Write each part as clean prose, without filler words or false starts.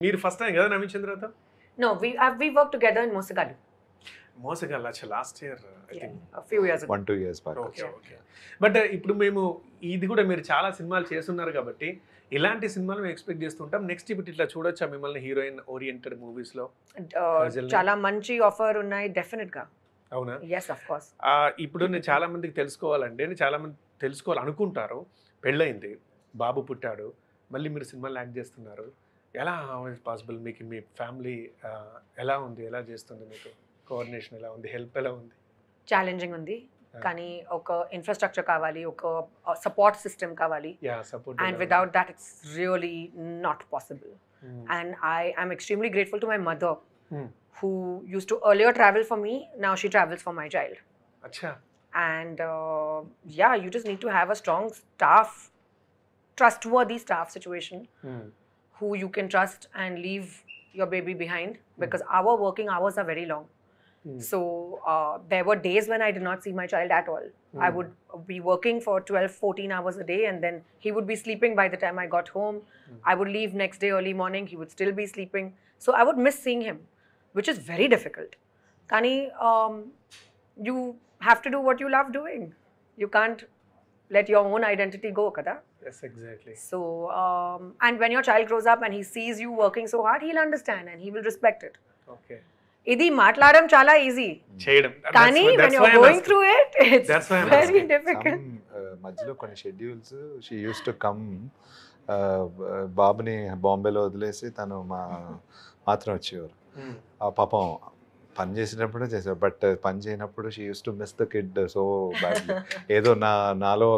మీరు first time కదా నవీన్ చంద్రతో? No, we worked together in Mosagali. Mosagallu last year I Yeah, think. a few years ago. 1-2 years back. Okay okay. But ఇప్పుడు మేము ఇది కూడా మీరు చాలా సినిమాలు చేస్తున్నారు కాబట్టి ఇలాంటి సినిమాలు మేము ఎక్స్పెక్ట్ చేస్తుంటాం. నెక్స్ట్ ఇప్పుడు ఇట్లా చూడొచ్చా మిమ్మల్ని హీరోయిన్ ఓరియంటెడ్ మూవీస్ లో? Hazelnut. చాలా మంచి ఆఫర్ ఉన్నాయి డెఫినెట్ గా. అవునా? Yes, of course. ఇప్పుడు నేను చాలా మందికి తెలుసుకోవాలండి, నేను చాలా మంది తెలుసుకోవాలనుకుంటారు. పెళ్ళయింది, బాబు పుట్టాడు, మళ్ళీ మీరు సినిమాలు యాక్ట్ చేస్తున్నారు. ఎలా పాసిబుల్? మీకు మీ ఫ్యామిలీ ఎలా ఉంది, ఎలా చేస్తుంది, మీకు కోఆర్డినేషన్ ఎలా ఉంది, హెల్ప్ ఎలా ఉంది? ఛాలెంజింగ్ ఉంది కానీ ఒక ఇన్ఫ్రాస్ట్రక్చర్ కావాలి, ఒక సపోర్ట్ సిస్టమ్ కావాలి. Yeah, support. And without that it's really not possible. And I am extremely grateful to my mother who used to earlier travel for me, now she travels for my child. అచ్చా. And yeah, you just need to have a strong staff, trustworthy staff situation who you can trust and leave your baby behind, because our working hours are very long. So there were days when I did not see my child at all. I would be working for 12-14 hours a day, and then he would be sleeping by the time I got home. I would leave next day early morning, he would still be sleeping. So I would miss seeing him, which is very difficult. Kani, you have to do what you love doing. You can't let your own identity go, kada? Yes, exactly. So and when your child grows up and he sees you working so hard, he'll understand and he will respect it. Okay. ఇది మాట్లాడడం చాలా easy చేయడం, కానీ when you're going through it, it's That's why I'm very asking. difficult. మధ్యలో కొన్ని schedules she use to come, బాబుని బాంబేలో వదిలేసి తను మాత్రం వచ్చేవారు. ఆ పాపం పని చేసినప్పుడు చేసేవారు, బట్ పని చేయనప్పుడు she use to miss the kid so badly. ఏదో నాలో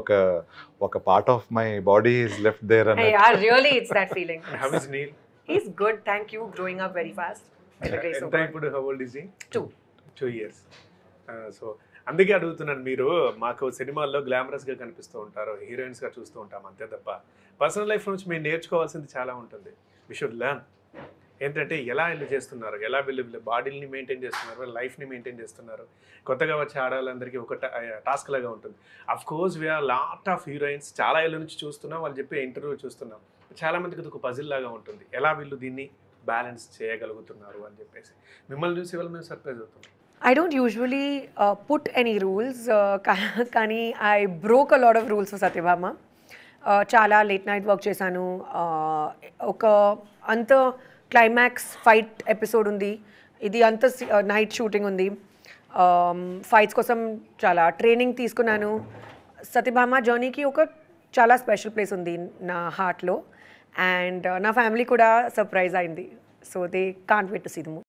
ఒక part of my body is left there అని. Yeah, really it's that feeling. How is Neil? He's good, thank you, growing up very fast. By the grace of ఎంత God. ఇప్పుడు how old is he? 2 years. So అందుకే అడుగుతున్నాను, మీరు మాకు సినిమాల్లో గ్లామరస్గా కనిపిస్తూ ఉంటారు, హీరోయిన్స్గా చూస్తూ ఉంటాం, అంతే తప్ప పర్సనల్ లైఫ్ నుంచి మేము నేర్చుకోవాల్సింది చాలా ఉంటుంది. We should learn. ఏంటంటే ఎలా వీళ్ళు చేస్తున్నారు, ఎలా వీళ్ళు బాడీని మెయింటైన్ చేస్తున్నారు, లైఫ్ని మెయింటైన్ చేస్తున్నారు. కొత్తగా వచ్చే ఆడవాళ్ళందరికీ ఒక టాస్క్ లాగా ఉంటుంది. Of course we are lot of heroines, చాలా ఏళ్ళ నుంచి చూస్తున్నాం, వాళ్ళు చెప్పే ఇంటర్వ్యూ చూస్తున్నాం. చాలా మందికి ఇది ఒక పజిల్ లాగా ఉంటుంది, ఎలా వీళ్ళు దీన్ని బ్యాలెన్స్ చేయగలుగుతున్నారు అని చెప్పేసి. మిమ్మల్ని చూసి వాళ్ళు మేము సర్ప్రైజ్ అవుతున్నాం. I don't usually put any rules, కానీ I broke a lot of rules for Satyabhama. చాలా లేట్ నైట్ వర్క్ చేశాను. ఒక అంత క్లైమాక్స్ ఫైట్ ఎపిసోడ్ ఉంది, ఇది అంత నైట్ షూటింగ్ ఉంది. ఫైట్స్ కోసం చాలా ట్రైనింగ్ తీసుకున్నాను. సత్యభామ జర్నీకి ఒక చాలా స్పెషల్ ప్లేస్ ఉంది నా హార్ట్లో, అండ్ నా ఫ్యామిలీ కూడా సర్ప్రైజ్ అయింది. So they can't wait to see the movie.